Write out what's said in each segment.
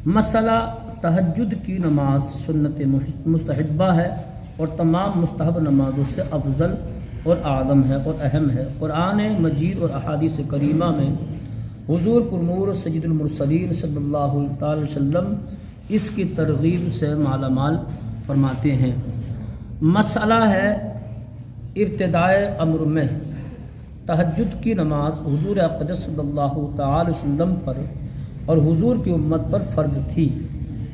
مسئلہ تہجد کی نماز سنت مستحبہ ہے اور تمام مستحب نمازوں سے افضل اور اعظم ہے اور اہم ہے۔ قرآن مجید اور احادیث کریمہ میں حضور پرنور سید المرسلین صلی اللہ تعالی وسلم اس کی ترغیب سے مالا مال فرماتے ہیں۔ مسئلہ ہے ابتدائے امر میں تہجد کی نماز حضور اقدس صلی اللہ تعالی وسلم پر اور حضور کی امت پر فرض تھی،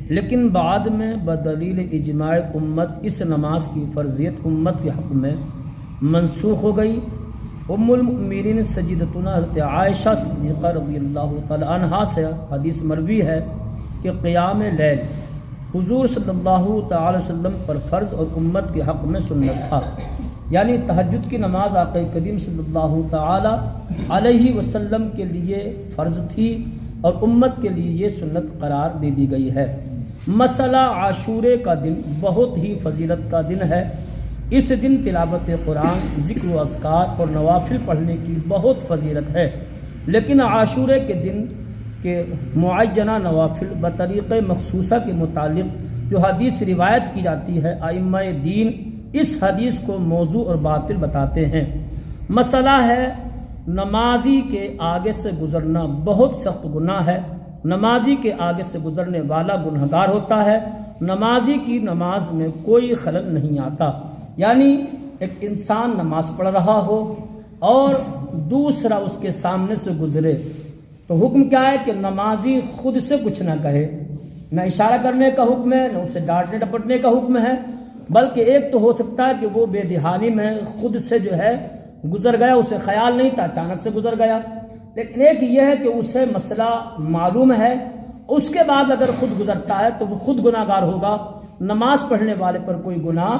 لیکن بعد میں بدلیل اجماع امت اس نماز کی فرضیت امت کے حق میں منسوخ ہو گئی۔ ام المؤمنین سیدتنا حضرت عائشہ صدیقہ رضی اللہ تعالی عنہا سے حدیث مروی ہے کہ قیام لیل حضور صلی اللہ تعالی وسلم پر فرض اور امت کے حق میں سنت تھا، یعنی تہجد کی نماز آقا کریم صلی اللہ تعالی علیہ وسلم کے لیے فرض تھی اور امت کے لیے یہ سنت قرار دے دی گئی ہے۔ مسئلہ عاشورے کا دن بہت ہی فضیلت کا دن ہے۔ اس دن تلاوت قرآن، ذکر و اذکار اور نوافل پڑھنے کی بہت فضیلت ہے، لیکن عاشورے کے دن کے معینہ نوافل بطریق مخصوصہ کے متعلق جو حدیث روایت کی جاتی ہے، ائمہ دین اس حدیث کو موضوع اور باطل بتاتے ہیں۔ مسئلہ ہے نمازی کے آگے سے گزرنا بہت سخت گناہ ہے۔ نمازی کے آگے سے گزرنے والا گنہگار ہوتا ہے۔ نمازی کی نماز میں کوئی خلل نہیں آتا، یعنی ایک انسان نماز پڑھ رہا ہو اور دوسرا اس کے سامنے سے گزرے تو حکم کیا ہے کہ نمازی خود سے کچھ نہ کہے، نہ اشارہ کرنے کا حکم ہے، نہ اسے ڈانٹنے ڈپٹنے کا حکم ہے، بلکہ ایک تو ہو سکتا ہے کہ وہ بے دہانی میں خود سے جو ہے گزر گیا، اسے خیال نہیں تھا، اچانک سے گزر گیا، لیکن ایک یہ ہے کہ اسے مسئلہ معلوم ہے، اس کے بعد اگر خود گزرتا ہے تو وہ خود گناہ گار ہوگا، نماز پڑھنے والے پر کوئی گناہ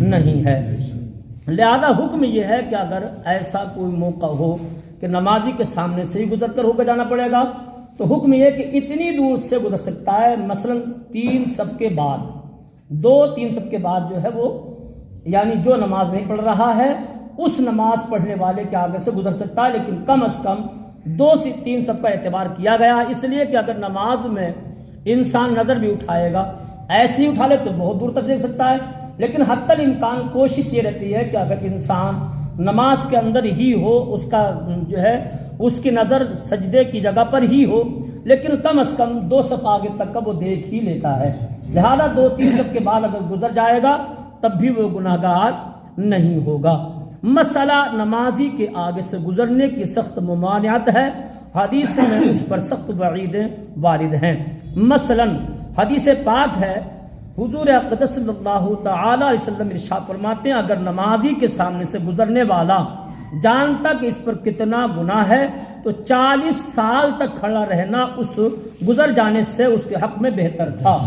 نہیں ہے۔ لہذا حکم یہ ہے کہ اگر ایسا کوئی موقع ہو کہ نمازی کے سامنے سے ہی گزر کر ہو کے جانا پڑے گا تو حکم یہ ہے کہ اتنی دور سے گزر سکتا ہے، مثلا 3 صف کے بعد، 2-3 صف کے بعد جو ہے وہ، یعنی جو نماز نہیں پڑھ رہا ہے اس نماز پڑھنے والے کے آگے سے گزر سکتا ہے، لیکن کم از کم 2 سے 3 صف کا اعتبار کیا گیا، اس لیے کہ اگر نماز میں انسان نظر بھی اٹھائے گا، ایسے ہی اٹھا لے تو بہت دور تک دیکھ سکتا ہے، لیکن حتی الامکان کوشش یہ رہتی ہے کہ اگر انسان نماز کے اندر ہی ہو، اس کا جو ہے اس کی نظر سجدے کی جگہ پر ہی ہو، لیکن کم از کم 2 صف آگے تک کا وہ دیکھ ہی لیتا ہے، لہذا 2-3 صف کے بعد اگر گزر جائے گا تب بھی وہ گناہگار نہیں ہوگا۔ مسئلہ نمازی کے آگے سے گزرنے کی سخت ممانعت ہے، حدیث میں اس پر سخت وعیدیں وارد ہیں۔ مثلا حدیث پاک ہے، حضور اقدس صلی اللہ تعالی علیہ وسلم ارشاد فرماتے ہیں اگر نمازی کے سامنے سے گزرنے والا جانتا کہ اس پر کتنا گناہ ہے تو 40 سال تک کھڑا رہنا اس گزر جانے سے اس کے حق میں بہتر تھا،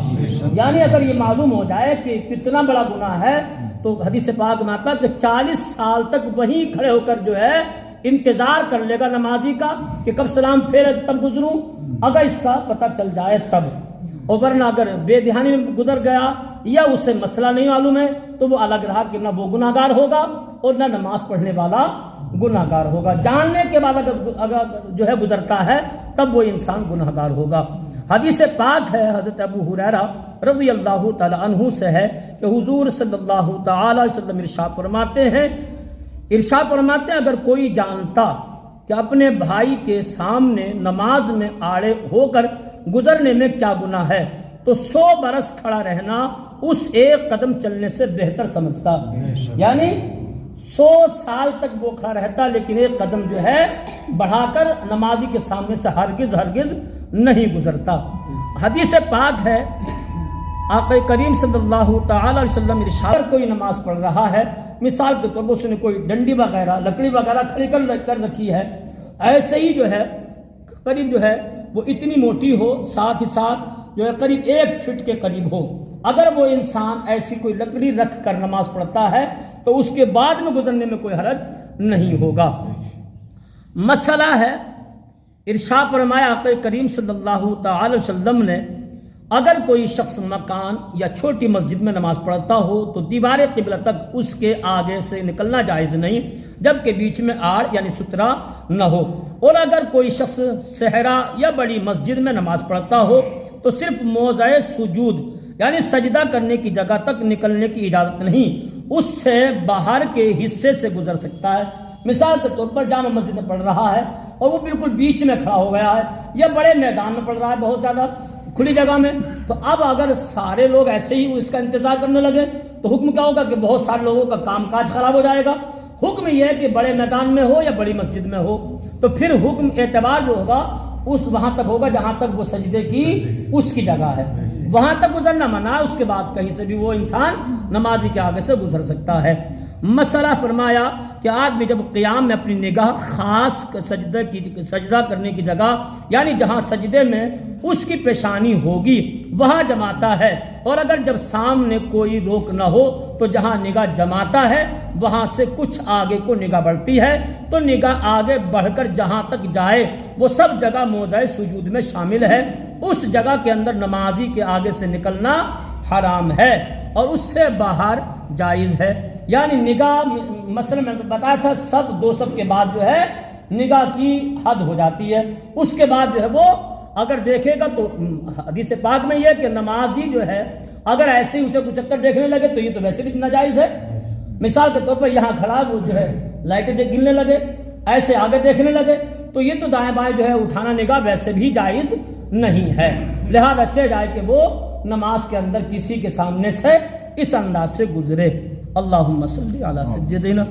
یعنی اگر یہ معلوم ہو جائے کہ کتنا بڑا گناہ ہے تو حدیث پاک میں آتا کہ 40 سال تک وہیں کھڑے ہو کر جو ہے انتظار کر لے گا نمازی کا کہ کب سلام پھیرے تب گزروں، اگر اس کا پتہ چل جائے تب، اور ورنہ اگر بے دہانی میں گزر گیا یا اسے مسئلہ نہیں معلوم ہے تو وہ الگ رہا کہ نہ وہ گناہ گار ہوگا اور نہ نماز پڑھنے والا گناہ گار ہوگا۔ جاننے کے بعد اگر جو ہے گزرتا ہے تب وہ انسان گناہ گار ہوگا۔ حدیث پاک ہے، حضرت ابو ہریرہ رضی اللہ تعالی عنہ سے ہے کہ حضور صلی اللہ تعالی علیہ وسلم ارشاد فرماتے ہیں اگر کوئی جانتا کہ اپنے بھائی کے سامنے نماز میں آڑے ہو کر گزرنے میں کیا گناہ ہے تو 100 برس کھڑا رہنا اس ایک قدم چلنے سے بہتر سمجھتا، یعنی 100 سال تک وہ کھڑا رہتا لیکن ایک قدم جو ہے بڑھا کر نمازی کے سامنے سے ہرگز نہیں گزرتا۔ حدیث پاک ہے، آقا کریم صلی اللہ تعالی علیہ وسلم ارشاد کوئی نماز پڑھ رہا ہے، مثال کے طور پر اس نے کوئی ڈنڈی وغیرہ لکڑی وغیرہ کھڑی کر رکھی ہے، ایسے ہی جو ہے قریب جو ہے وہ اتنی موٹی ہو، ساتھ ہی ساتھ جو ہے قریب 1 فٹ کے قریب ہو، اگر وہ انسان ایسی کوئی لکڑی رکھ کر نماز پڑھتا ہے تو اس کے بعد میں گزرنے میں کوئی حرج نہیں ہوگا۔ مسئلہ ہے، ارشاد فرمایا آقا کریم صلی اللہ تعالی وسلم نے اگر کوئی شخص مکان یا چھوٹی مسجد میں نماز پڑھتا ہو تو دیوار قبلہ تک اس کے آگے سے نکلنا جائز نہیں جبکہ بیچ میں آڑ یعنی سترا نہ ہو، اور اگر کوئی شخص صحرا یا بڑی مسجد میں نماز پڑھتا ہو تو صرف موضع سجود یعنی سجدہ کرنے کی جگہ تک نکلنے کی اجازت نہیں، اس سے باہر کے حصے سے گزر سکتا ہے۔ مثال کے طور پر جامع مسجد میں پڑھ رہا ہے اور وہ بالکل بیچ میں کھڑا ہو گیا ہے، یا بڑے میدان میں پڑھ رہا ہے، بہت زیادہ کھلی جگہ میں، تو اب اگر سارے لوگ ایسے ہی اس کا انتظار کرنے لگے تو حکم کیا ہوگا کہ بہت سارے لوگوں کا کام کاج خراب ہو جائے گا۔ حکم یہ ہے کہ بڑے میدان میں ہو یا بڑی مسجد میں ہو، تو پھر حکم اعتبار جو ہوگا اس وہاں تک ہوگا جہاں تک وہ سجدے کی اس کی جگہ ہے، وہاں تک گزرنا منع ہے، اس کے بعد کہیں سے بھی وہ انسان نمازی کے آگے سے گزر سکتا ہے۔ مسئلہ فرمایا کہ آدمی جب قیام میں اپنی نگاہ خاص سجدہ کرنے کی جگہ یعنی جہاں سجدے میں اس کی پیشانی ہوگی وہاں جماتا ہے، اور اگر جب سامنے کوئی روک نہ ہو تو جہاں نگاہ جماتا ہے وہاں سے کچھ آگے کو نگاہ بڑھتی ہے، تو نگاہ آگے بڑھ کر جہاں تک جائے وہ سب جگہ موضع سجود میں شامل ہے، اس جگہ کے اندر نمازی کے آگے سے نکلنا حرام ہے اور اس سے باہر جائز ہے۔ یعنی نگاہ مثلا میں بتایا تھا سب دو صف کے بعد جو ہے نگاہ کی حد ہو جاتی ہے، اس کے بعد جو ہے وہ اگر دیکھے گا تو حدیث پاک میں یہ کہ نمازی جو ہے اگر ایسے ہی اچک اچک کر دیکھنے لگے تو یہ تو ویسے بھی ناجائز ہے۔ مثال کے طور پر یہاں کھڑا وہ جو ہے لائٹیں گننے لگے، ایسے آگے دیکھنے لگے تو یہ تو دائیں بائیں جو ہے اٹھانا نگاہ ویسے بھی جائز نہیں ہے، لہذا اچھے جائے کہ وہ نماز کے اندر کسی کے سامنے سے اس انداز سے گزرے۔ اللہم صلی علی سیدنا